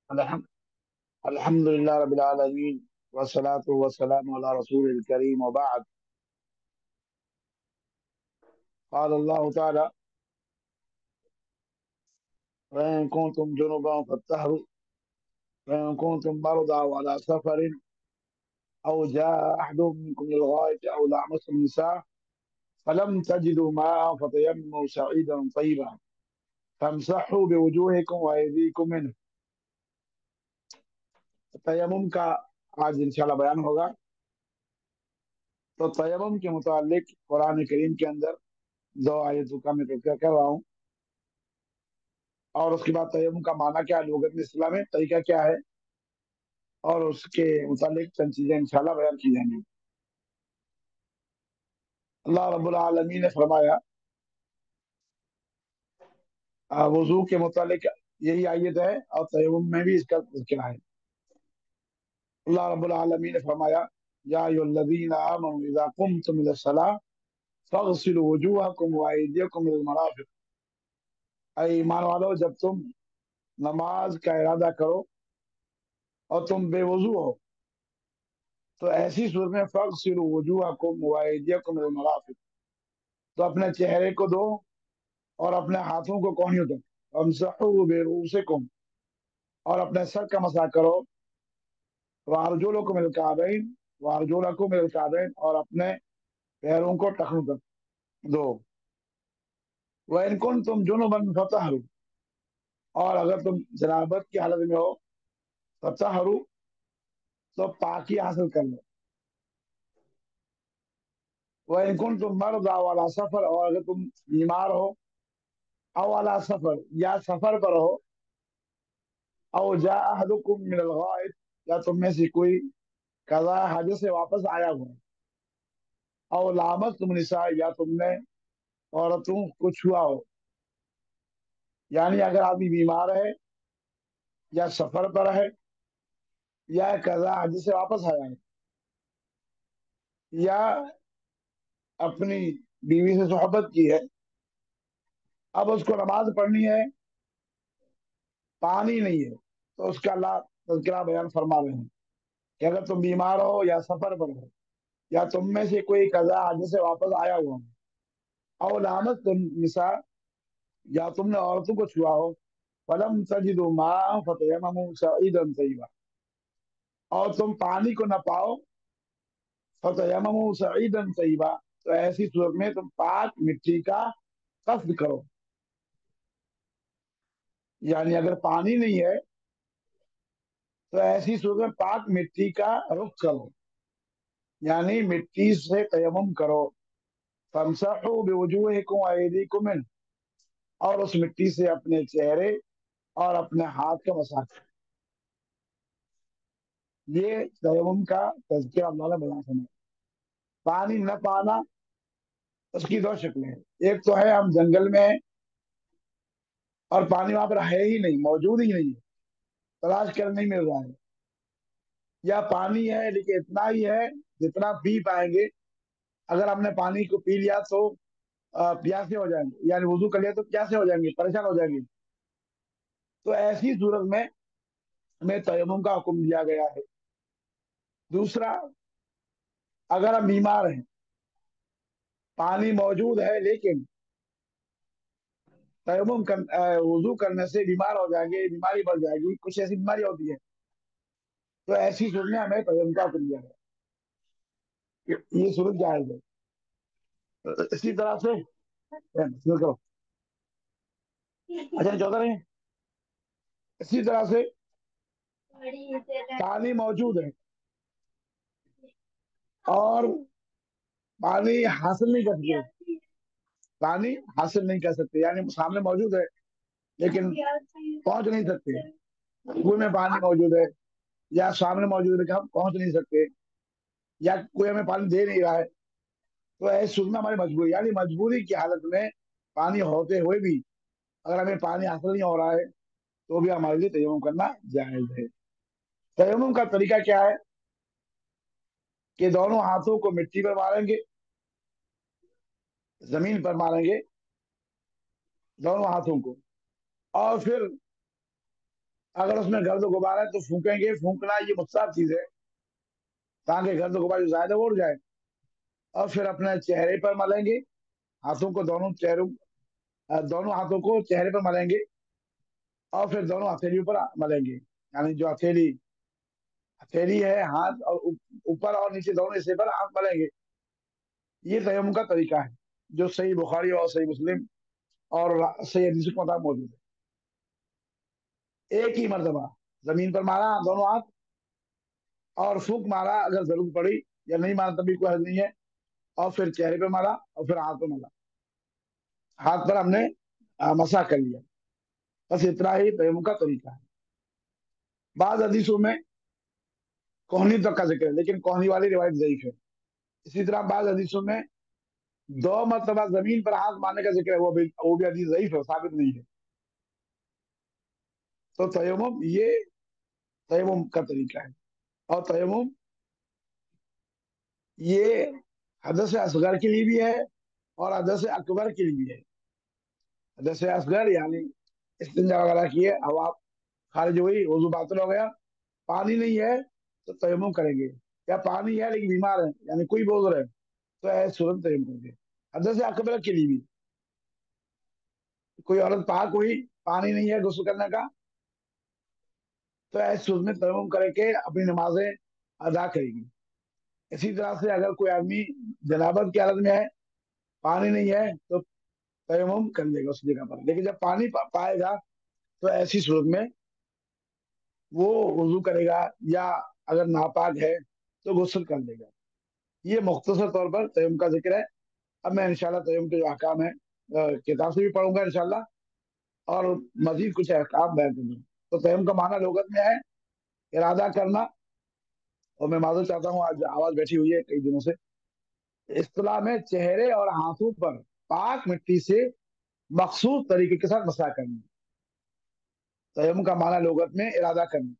الحمد الحمد لله رب العالمين والصلاة والسلام على رسول الكريم وبعد. قال الله تعالى: وإن كنتم جنبا فاطهروا وإن كنتم مرضى وعلى سفر أو جاء أحد منكم من الغائط أو لامستم النساء فلم تجدوا ماء فتيمموا سعيدا طيبا فامسحوا بوجوهكم وأيديكم منه. तयम्मुम का आज इंशाल्लाह बयान होगा। तो तयम्मुम के मुतालिक कुरान करीम के अंदर दो आयतों का मैं तज़किरा कर रहा हूँ, और उसके बाद तयम्मुम का माना क्या है, लुगत में इस्लाम में तरीका क्या है, और उसके मुतालिक चंद चीजें इंशाल्लाह बयान की जाएंगी। अल्लाह रब्बुल आलमीन ने फरमाया वजू के मुतालिक, यही आयत है और तयम्मुम में भी इसका तज़किरा है। अल्लाह रब्बुल आलमीन ने फरमाया या अय्युहल्लज़ीना आमनू इज़ा कुमतुम इलस्सलाह फग़सिलू वजूहकुम व अयदियकुम इलल मराफ़िक़। ऐ ईमान वालो, जब तुम नमाज का इरादा करो और तुम बेवजू हो तो ऐसी सूरत में फग़सिलू वजूहकुम व अयदियकुम इलल मराफ़िक़, तो अपने चेहरे को धो और अपने हाथों को कोहनियों तक, वमसहू बिरुऊसिकुम, और अपने सर का मसाह करो, वारजुलकुम इलल काबैन, वारजुलकुम इलल काबैन, और अपने पैरों को टखनों तक धो। व इन कुंतुम जुनुबन फतहरू, और अगर तुम जनाबत की हालत में हो, फतहरू, तो पाकी हासिल कर लो। व इन कुंतुम मरदा वाला सफर, और अगर तुम बीमार हो, अव वाला सफर, या सफर पर हो, अव जा अहदुकुम मिनल गायत, या तुम में से कोई कज़ा हज से वापस आया हो, अव लामस तुम निसा, या तुमने औरतों को छुआ हो। यानी अगर आदमी बीमार है या सफर पर है या कज़ा हज से वापस आया है या अपनी बीवी से सोहबत की है, अब उसको नमाज पढ़नी है, पानी नहीं है, तो उसका अल्लाह तज़किरा बयान फरमा रहे हैं कि अगर तुम बीमार हो या सफर पर हो या तुम में से कोई कज़ा हज से वापस आया हुआ हो, और लामत तुम निसा, या तुमने औरतों को छुआ हो, फलम तजिदु माअ फतयम्ममू सईदन तय्यिबा, और तुम पानी को न पाओ, फतयम्ममू सईदन तय्यिबा, तो ऐसी सूरत में तुम पाक मिट्टी का कस्ब करो। यानी अगर पानी नहीं है तो ऐसी सूरत में पाक मिट्टी का रुख करो, यानी मिट्टी से तयम्मुम करो। फमसहू बिवुजूहिकुम व अयदीकुम मिन, और उस मिट्टी से अपने चेहरे और अपने हाथ का मसाज करो। ये तयम्मुम का तज़किरा अल्लाह ने बयान सुना। पानी न पाना, उसकी दो शक्लें हैं। एक तो है हम जंगल में हैं और पानी वहां पर है ही नहीं, मौजूद ही नहीं है, तलाश कर नहीं मिल रहा है, या पानी है लेकिन इतना ही है जितना पी पाएंगे। अगर हमने पानी को पी लिया तो प्यासे हो जाएंगे, यानी वुजू कर लिया तो प्यासे हो जाएंगे, परेशान हो जाएंगे। तो ऐसी सूरत में हमें तयम्मुम का हुक्म दिया गया है। दूसरा, अगर हम बीमार हैं, पानी मौजूद है लेकिन वुजू करने से बीमार हो जाएंगे, बीमारी बढ़ जाएगी, कुछ ऐसी बीमारी होती है, तो ऐसी सूरत में हमें तयम्मुम का हुक्म दिया गया। ये सूरत जायज है। इसी तरह से शुरू करो। अच्छा, चौदह रहे। इसी तरह से पानी मौजूद है और पानी हासिल नहीं कर सकते, पानी हासिल नहीं कर सकते, यानी सामने मौजूद है लेकिन पहुंच नहीं सकते। कुएं में पानी मौजूद है या सामने मौजूद है कि हम पहुंच नहीं सकते, या कोई हमें पानी दे नहीं रहा है, तो ऐसी सूरत में हमारी मजबूरी, यानी मजबूरी की हालत में पानी होते हुए भी अगर हमें पानी हासिल नहीं हो रहा है तो भी हमारे लिए तयम्मुम करना जायज है। तयम्मुम का तरीका क्या है कि दोनों हाथों को मिट्टी पर मारेंगे, जमीन पर मारेंगे दोनों हाथों को, और फिर اگر اس میں گرد و غبار ہے تو پھونکیں گے، پھونکنا یہ مستحب چیز ہے تاکہ گرد و غبار جو زائد ہے وہ اڑ جائے، اور پھر اپنے چہرے پر ملیں گے، ہاتھوں کو دونوں ہاتھوں کو چہرے پر ملیں گے، اور پھر دونوں ہتھیلیوں پر ملیں گے، یعنی جو ہتھیلی ہے ہاتھ، اور اوپر اور نیچے دونوں حصے پر ہاتھ ملیں گے۔ یہ تیمم کا طریقہ ہے جو صحیح بخاری اور صحیح مسلم اور صحیح حدیث کے مطابق موجود ہے۔ ایک ہی مرتبہ زمین پر مارا دونوں ہاتھ، اور پھونک مارا اگر ضرورت پڑی، یا نہیں مارا تب بھی کوئی حرج نہیں ہے، اور پھر چہرے پہ مارا، اور پھر ہاتھ پہ مارا، ہاتھ پر ہم نے مسح کر لیا۔ بس اتنا ہی تیمم کا طریقہ ہے۔ بعض حدیثوں میں کوہنی تک کا ذکر ہے، لیکن کوہنی والی روایت ضعیف ہے۔ اسی طرح بعض حدیثوں میں 2 مرتبہ زمین پر ہاتھ مارنے کا ذکر ہے، وہ بھی حدیث ضعیف ہے، ثابت نہیں ہے۔ تو تیمم یہ تیمم کا طریقہ ہے، اور تیمم یہ حدث اصغر کے لیے بھی ہے اور حدث اکبر کے لیے بھی ہے۔ حدث اصغر یعنی استنجا وغیرہ کیے، ہوا خارج ہوئی، وضو باطل ہو گیا، پانی نہیں ہے تو تیمم کریں گے، یا پانی ہے لیکن بیمار ہے یعنی کوئی بوجھ ہے تو ایسے صورت تیمم کریں گے۔ حدث اکبر کے لیے بھی، کوئی عورت پاک ہوئی، پانی نہیں ہے غسل کرنے کا، تو ایسے صورت میں تیمم کر کے اپنی نمازیں ادا کرے گی۔ اسی طرح سے اگر کوئی آدمی جنابت کی حالت میں ہے، پانی نہیں ہے تو تیمم کر لے گا اس جگہ پر، لیکن جب پانی پائے گا تو ایسی صورت میں وہ وضو کرے گا، یا اگر ناپاک ہے تو غسل کر لے گا۔ یہ مختصر طور پر تیمم کا ذکر ہے۔ اب میں انشاءاللہ تیمم کے جو احکام ہیں کتاب سے بھی پڑھوں گا انشاءاللہ، اور مزید کچھ احکام بیان کروں گا۔ تو تیمم کا معنی لغت میں ہے ارادہ کرنا، اور میں معذرت چاہتا ہوں آج آواز بیٹھی ہوئی ہے کئی دنوں سے۔ اصطلاح میں چہرے اور ہاتھوں پر پاک مٹی سے مخصوص طریقے کے ساتھ مسح کرنا۔ تیمم کا معنی لغت میں ارادہ کرنا،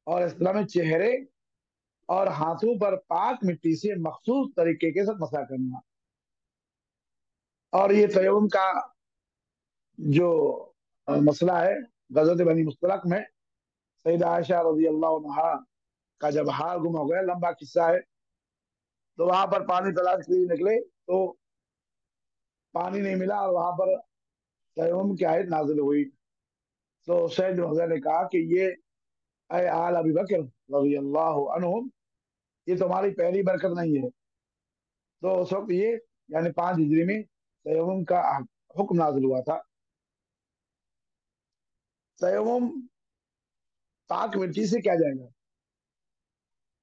اور اصطلاح میں چہرے اور ہاتھوں پر پاک مٹی سے مخصوص طریقے کے ساتھ مسح کرنا۔ اور یہ تیمم کا جو مسئلہ ہے، غزوۃ بنی مصطلق میں سیدہ عائشہ رضی اللہ عنہا کا جب ہار گم ہو گیا، لمبا قصہ ہے، تو وہاں پر پانی تلاش کے لیے نکلے تو پانی نہیں ملا، اور وہاں پر تیمم کی آیت نازل ہوئی۔ تو سید بن حضیر نے کہا کہ یہ اے آل ابی بکر رضی اللہ عنہم، یہ تمہاری پہلی برکت نہیں ہے۔ تو اس وقت یہ یعنی 5 ہجری میں تیمم کا حکم نازل ہوا تھا۔ تیمم پاک مٹی سے کیا جائے گا؟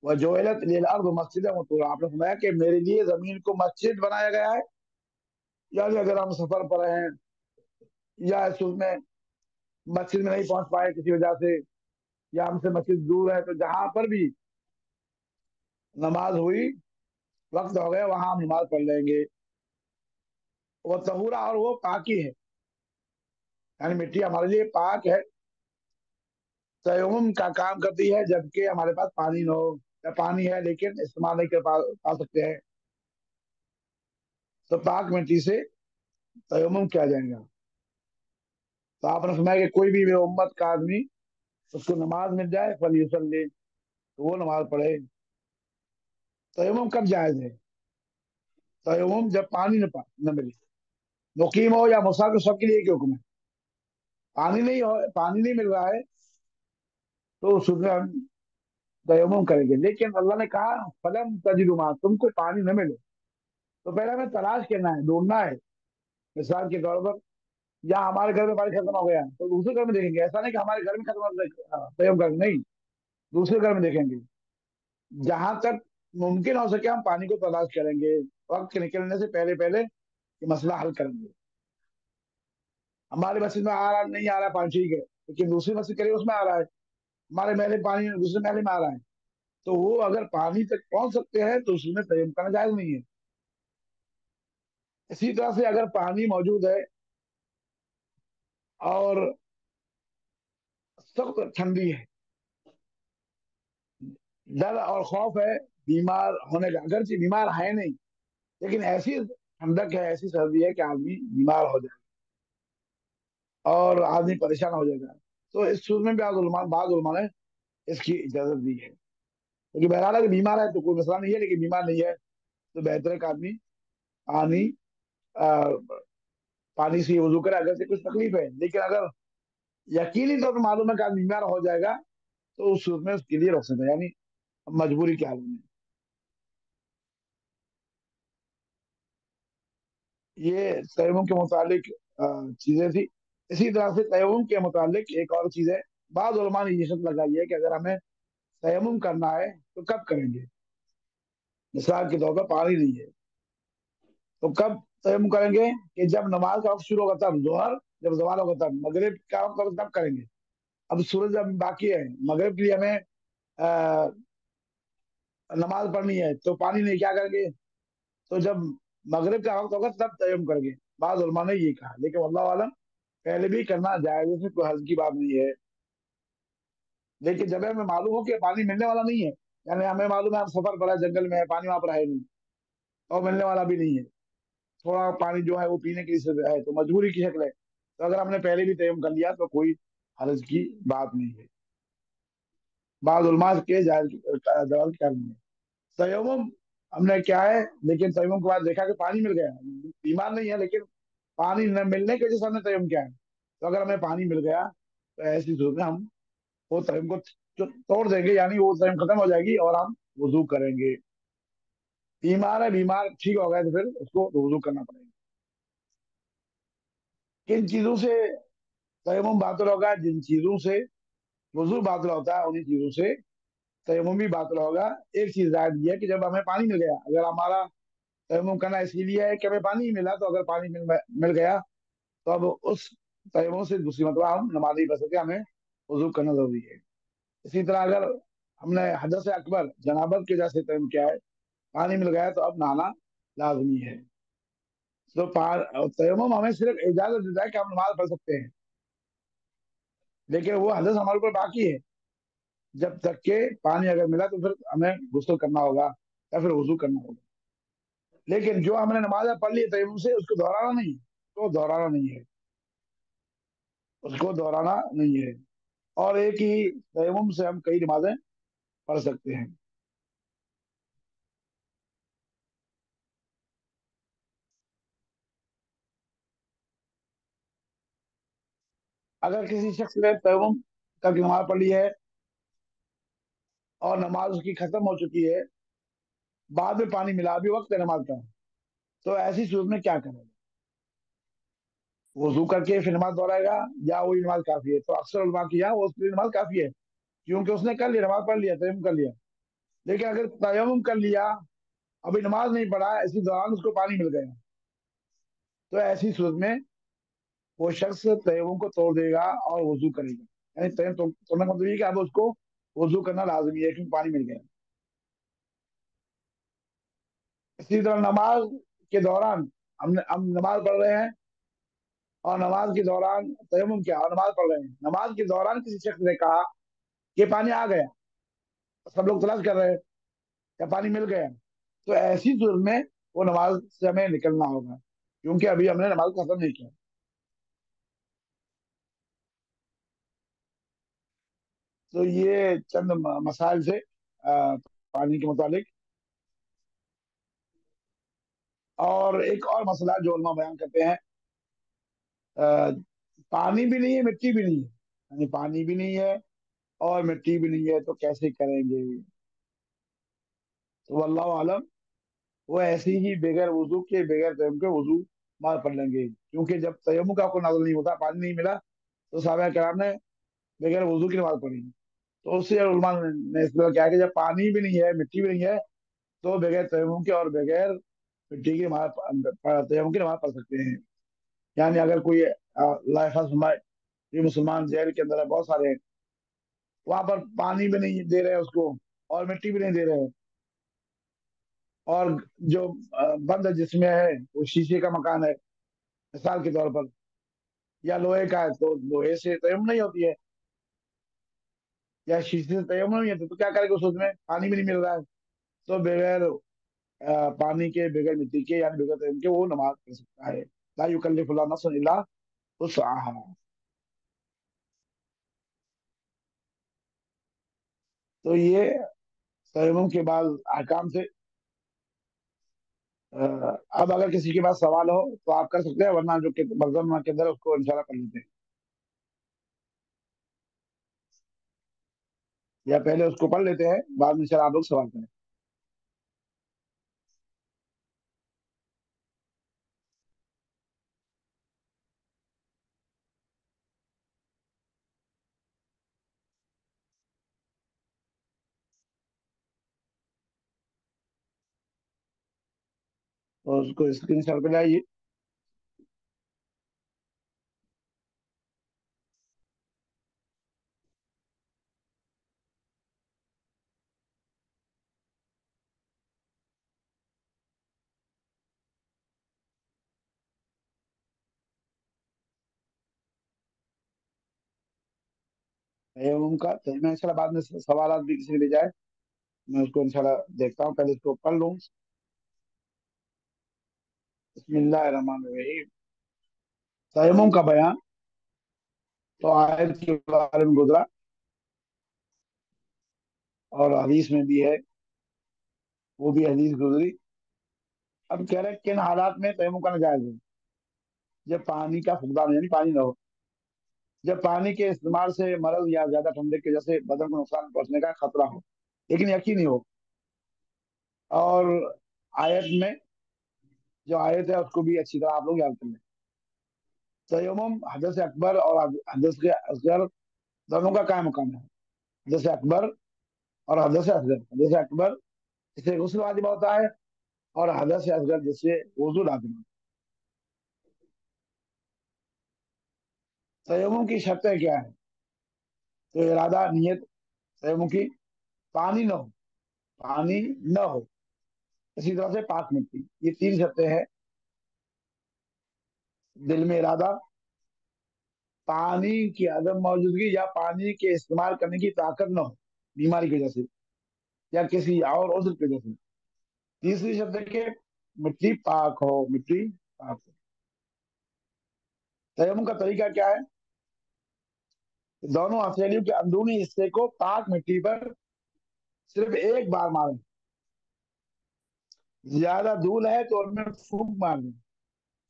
وَجُعِلَتْ لِلْأَرْضُ مَسْجِدًا وَطُهُورًا، آپ نے فرمایا کہ میرے لیے زمین کو مسجد بنایا گیا ہے، یعنی اگر ہم سفر پر ہیں، یا اس میں مسجد میں نہیں پہنچ پائے کسی وجہ سے، یا ہم سے مسجد دور ہے، تو جہاں پر بھی نماز ہوئی، وقت ہو گیا، وہاں ہم نماز پڑھ لیں گے۔ وہ طہورا، اور وہ پاکی ہے، یعنی مٹی ہمارے لیے پاک ہے، تیمم کا کام کرتی ہے جبکہ ہمارے پاس پانی نہ ہو، یا پانی ہے لیکن استعمال نہیں کر پا سکتے ہیں، تو پاک مٹی سے تیمم کیا جائے گا۔ تو آپ نے فرمایا کہ کوئی بھی امت کا آدمی اس کو نماز مل جائے فلیصلی، تو وہ نماز پڑھے۔ تیمم کب جائز ہے؟ تیمم جب پانی نہ ملے، مقیم ہو یا مسافر، سب کے لیے ایک حکم ہے۔ پانی نہیں مل رہا ہے تو اس میں ہم تیمم کریں گے، لیکن اللہ نے کہا فلم تجدوا ماء، تم کو پانی نہ ملے تو پہلے ہمیں تلاش کرنا ہے، ڈھونڈنا ہے۔ مثال کے طور پر، یا ہمارے گھر میں پانی ختم ہو گیا تو دوسرے گھر میں دیکھیں گے، ایسا نہیں کہ ہمارے گھر میں ختم ہو گیا تیمم کریں گے، نہیں، دوسرے گھر میں دیکھیں گے، جہاں تک ممکن ہو سکے ہم پانی کو تلاش کریں گے، وقت نکلنے سے پہلے پہلے یہ مسئلہ حل کریں گے۔ ہماری مسجد میں آ رہا نہیں آ رہا پانی، ٹھیک ہے، لیکن دوسری مسجد کرے اس میں آ رہا ہے، ہمارے محلے پانی دوسرے محلے میں آ رہا ہے، تو وہ اگر پانی تک پہنچ سکتے ہیں تو اس میں تیمم کرنا جائز نہیں ہے۔ اسی طرح سے اگر پانی موجود ہے اور سخت ٹھنڈی ہے، ڈر اور خوف ہے بیمار ہونے کا، اگرچہ بیمار ہے نہیں لیکن ایسی ٹھنڈک ہے، ایسی سردی ہے کہ آدمی بیمار ہو جائے اور آدمی پریشان ہو جائے گا، तो इस सूरत में भी बाद उलमा ने इसकी इजाजत दी है, क्योंकि बहरहाल अगर बीमार है तो कोई मसला नहीं है, लेकिन बीमार नहीं है तो बेहतर है कि आदमी पानी आ, पानी से वजू करे अगर से कुछ तकलीफ है। लेकिन अगर यकीनी तौर पर मालूम है कि आदमी बीमार हो जाएगा, तो उस सूरत में उसके लिए रुख्सत है, यानी मजबूरी के हाल में। ये तयम्मुम के मुतालिक चीजें थी। इसी तरह से तयम्मुम के मुतालिक एक और चीज है। बाद उलमा ने ये शर्त लगाई है कि अगर हमें तयम्मुम करना है तो कब करेंगे। मिसाल के तौर पर पानी नहीं है, तो कब तयम्मुम करेंगे कि जब नमाज का वक्त शुरू होगा तब, जोहर जब जवाल होगा तब, मगरिब का वक्त होगा तब करेंगे। अब सूरज जब बाकी है, मगरिब के लिए हमें अ, नमाज पढ़नी है तो पानी नहीं, क्या करेंगे? तो जब मगरिब का वक्त होगा तब तयम्मुम करेंगे। बाद उलमा ने ये कहा, लेकिन अल्लाह आलम पहले भी करना जायज है, इसमें कोई हर्ज की बात नहीं है। लेकिन जब हमें मालूम हो कि पानी मिलने वाला नहीं है, यानी हमें मालूम है हम सफर पर है, जंगल में है, पानी वहां पर है नहीं और मिलने वाला भी नहीं है, थोड़ा पानी जो है वो पीने के लिए सिर्फ है, तो मजबूरी की शक्ल है, तो अगर हमने पहले भी तयम्मुम कर लिया तो कोई हर्ज की बात नहीं है। बाद उलमा के जायज जवाब कर नहीं है। तयम्मुम हमने क्या है, लेकिन तयम्मुम के बाद देखा कि पानी मिल गया, बीमार नहीं है लेकिन पानी न मिलने की वजह से हमने तयम्मुम किया है, तो अगर हमें पानी मिल गया तो ऐसी सूरत में हम वो तयम को तोड़ देंगे, यानी वो तयम खत्म हो जाएगी और हम वजू करेंगे। बीमार है, बीमार ठीक हो गया तो फिर उसको वजू करना पड़ेगा। किन चीजों से तयम्मुम बातिल होगा? जिन चीजों से वजू बातिल होता है उन्हीं चीजों से तयम्मुम भी बातिल होगा। एक चीज याद ये है कि जब हमें पानी मिल गया, अगर हमारा तयम्मुम करना इसीलिए है कि हमें पानी ही मिला, तो अगर पानी मिल गया तो अब उस तयम्मुम से दूसरी मतलब हम नमाज नहीं पढ़ सकते, हमें वजू करना जरूरी है। इसी तरह अगर हमने हदस अकबर जनाबत की वजह से तयम्मुम किया है, पानी मिल गया तो अब नहाना लाजमी है। तो तयम्मुम हमें सिर्फ इजाजत देता है कि हम नमाज पढ़ सकते हैं, लेकिन वो हदस हमारे ऊपर बाकी है। जब तक के पानी अगर मिला तो फिर हमें गुस्ल करना होगा या फिर वजू करना होगा। लेकिन जो हमने नमाज पढ़ ली है तयम्मुम से, उसको दोहराना नहीं, तो दोहराना नहीं है, उसको दोहराना नहीं है। और एक ही तयम्मुम से हम कई नमाजें पढ़ सकते हैं। अगर किसी शख्स ने तयम्मुम तक नमाज पढ़ ली है और नमाज उसकी खत्म हो चुकी है, बाद में पानी मिला, अभी वक्त है नमाज का, तो ऐसी सूरत में क्या करेगा? वजू करके फिर नमाज दोहराएगा या वही नमाज काफी है? तो अक्सर उलमा की यहाँ वो उसके लिए नमाज काफी है, क्योंकि उसने कर लिया, नमाज पढ़ लिया, तयम्मुम कर लिया। लेकिन अगर तयम्मुम कर लिया, अभी नमाज नहीं पढ़ा, इसी दौरान उसको पानी मिल गया, तो ऐसी सूरत में वो शख्स तयम्मुम को तोड़ देगा और वजू करेगा। यानी तयम्मुम तोड़ने का मतलब ये कि अब उसको वजू करना लाजमी है, क्योंकि पानी मिल गया। इसी तरह नमाज के दौरान हम नमाज पढ़ रहे हैं और नमाज के दौरान तयम्मुम किया और नमाज पढ़ रहे हैं, नमाज के दौरान किसी शख्स ने कहा कि पानी आ गया, सब लोग तलाश कर रहे हैं या पानी मिल गया, तो ऐसी सूरत में वो नमाज से हमें निकलना होगा, क्योंकि अभी हमने नमाज खत्म नहीं किया। तो ये चंद मसाइल से पानी के मुतालिक। और एक और मसला जो उलमा बयान करते हैं, अ, पानी भी नहीं है, मिट्टी भी नहीं है, यानी पानी भी नहीं है और मिट्टी भी नहीं है, तो कैसे करेंगे? तो अल्लाह आलम, वो ऐसे ही बगैर वजू के, बगैर तयम्मुम के वजू मार पड़ लेंगे, क्योंकि जब तयम्मुम का कोई नाज़िल नहीं होता, पानी नहीं मिला, तो साहबा कराम ने बगैर वजू की नमाज पढ़ी। तो उससे उलमा ने इस तरह क्या है कि जब पानी भी नहीं है, मिट्टी भी नहीं है, तो बगैर तयम्मुम के और बगैर मिट्टी की नमाज, तयम्मुम की नमाज पढ़ सकते हैं। यानी अगर कोई लाइफा हमारे, ये मुसलमान जेल के अंदर है, बहुत सारे हैं, वहां पर पानी भी नहीं दे रहे हैं उसको और मिट्टी भी नहीं दे रहे हैं, और जो बंद जिसमें है वो शीशे का मकान है मिसाल के तौर पर, या लोहे का है, तो लोहे से तयम्मुम नहीं होती है, या शीशे से तयम्मुम नहीं होती, तो क्या करेगा? उसमें पानी भी नहीं मिल रहा है, तो बगैर पानी के, बगैर मिट्टी के, यानी बगैर तयम्मुम के वो नमाज पढ़ सकता है। ला युकल्लिफुल्लाहु नफ्सन इल्ला वुसअहा। تو یہ तयम्मुम के बाद अहकाम से। अब अगर किसी के पास सवाल हो तो आप कर सकते हैं, वरना जो कि मरजम के अंदर है, उसको इंशाल्लाह कर लेते हैं, या पहले उसको पढ़ लेते हैं, बाद में इंशाल्लाह आप लोग सवाल करें। तो उसको स्क्रीन शॉट पे लाइए। तयम्मुम का तो मैं इंशाल्लाह बाद में सवाल भी किसी ने भेजा है, मैं उसको इंशाल्लाह देखता हूँ, पहले इसको पढ़ लूँ। बिस्मिल्लाह रहमान रहीम। तयम्मुम का बयान तो आयत के बारे में गुजरा, और हदीस में भी है, वो भी हदीस गुजरी। अब कह रहे हैं किन हालात में तयम्मुम करना जायज है। जब पानी का फुकदान यानी पानी ना हो, जब पानी के इस्तेमाल से मरद या ज्यादा ठंडे की वजह से बदन को नुकसान पहुंचने का खतरा हो, लेकिन यकीन नहीं हो। और आयत में, जो आयत है उसको भी अच्छी तरह आप लोग याद कर लें। तयम्मुम हदस अकबर और हदस के असगर दोनों का क्या मुकाम है। हदस अकबर और हदस असगर। हदस अकबर जिससे गुस्ल वाजिब होता है, और हदस असगर जिससे वजू लाजिम होता है। तयम्मुम की शर्तें क्या है। तो इरादा नियत तयम्मुम की, पानी न हो, पानी न हो, इसी तरह से पाक मिट्टी, ये तीन शर्तें हैं। दिल में इरादा, पानी की अदम मौजूदगी या पानी के इस्तेमाल करने की ताकत न हो बीमारी की वजह से, या किसी और उज्र की वजह से। तीसरी शर्त है कि मिट्टी पाक हो, मिट्टी पाक हो। तयम्मुम का तरीका क्या है। दोनों हथेलियों के अंदरूनी हिस्से को पाक मिट्टी पर सिर्फ एक बार मारें। ज्यादा धूल है तो उनमें फूंक मारें।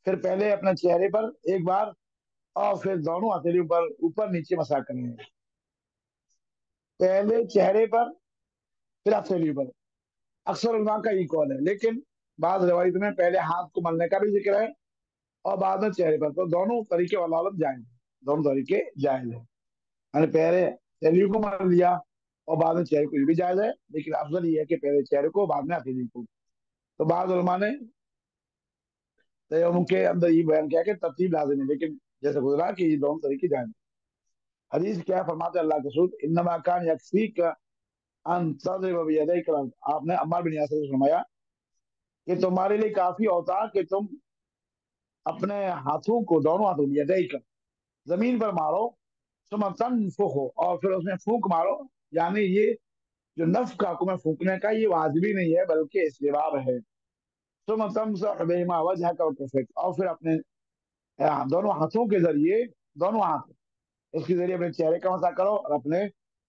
फिर पहले अपने चेहरे पर एक बार, और फिर दोनों हथेलियों पर ऊपर नीचे मसा करें। पहले चेहरे पर, फिर हथेलियों पर। अक्सर उलमा का ये कौल है, लेकिन बाद रवायत में पहले हाथ को मलने का भी जिक्र है, और बाद में चेहरे पर। तो दोनों तरीके वाला जायज है, दोनों तरीके जायज है। मैंने पहले हथेलियों को मल लिया और बाद में चेहरे को, ये भी जायज है, लेकिन अफजल ये है कि पहले चेहरे को बाद में हथेली को। तो बाद उलमा ने तयम्मुम के अंदर ये बयान किया कि तरतीब लाजिम है, लेकिन जैसे गुजरा कि ये दोनों तरीके जायज है। हदीस क्या है, फरमाते हैं अल्लाह के रसूल, इन्नमा कान यकफीक अन तज़रिब बियदैक अल-अर्द। आपने अम्मार बिन यासिर से फरमाया कि तुम्हारे लिए काफी होता कि तुम अपने हाथों को, दोनों हाथों यदैक, जमीन पर मारो। तुम तनफुखो, और फिर उसमें फूंक मारो। यानी ये जो नफ का हुक्म है फूंकने का, ये वाजिबी नहीं है बल्कि इस्तिहबाब है। तुम तमसह बिहिमा वजहक व कफ़ैक, और फिर अपने दोनों हाथों के जरिए, दोनों हाथ उसके जरिए अपने चेहरे का मसा करो और अपने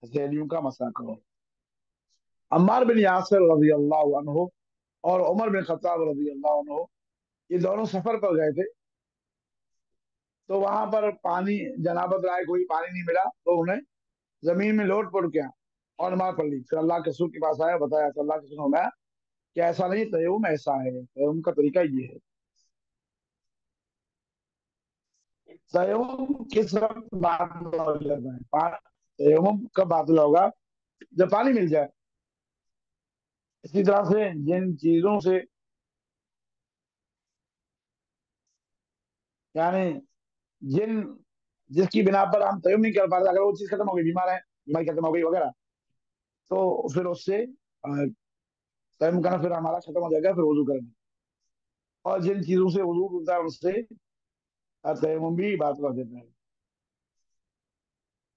हथेलियों का मसा करो। अम्मार बिन यासिर रजी अल्लाह अन्हु और उमर बिन खत्ताब रजी अल्लाह अन्हु, ये दोनों सफर पर गए थे। तो वहां पर पानी, जनाबत लायक कोई पानी नहीं मिला, तो उन्हें जमीन में लोट पोट किया और नमाज पढ़ ली। फिर अल्लाह के रसूल के पास आया, बताया तो अल्लाह के रसूल ने फरमाया कि ऐसा नहीं, तयम्मुम ऐसा है, तयम्मुम का तरीका ये है। तयम्मुम किस वक्त बातिल हो जाता है। तयम्मुम कब बातिल होगा, जब पानी मिल जाए। इसी तरह से जिन चीजों से, यानी जिन जिसकी बिना पर हम तयम्मुम नहीं कर पाते, अगर वो चीज खत्म हो गई, बीमार है, बीमारी खत्म हो गई वगैरह, तो फिर उससे तयम्मुम करना फिर हमारा खत्म हो जाएगा, फिर वजू करेंगे। और जिन चीजों से वजू होता है उससे तयम्मुम भी बातिल हो जाता है।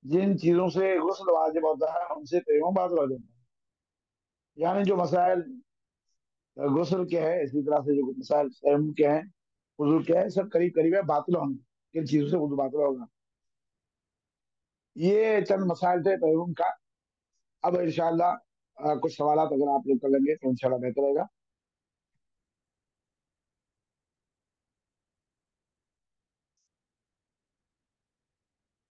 जिन चीजों से गुस्ल वाजिब होता है उनसे तयम्मुम बातिल हो जाता है। यानी जो मसाइल गुस्ल के हैं, इसी तरह से जो मसाइल तयम्मुम के हैं, वजू के हैं, सब करीब करीब है बातिल होंगे। किन चीजों से वजू बातिल होगा। ये चंद मसाइल थे तयम्मुम का। اب انشاءاللہ کچھ سوالات اگر آپ لوگ کر لیں گے تو انشاءاللہ بہتر رہے گا.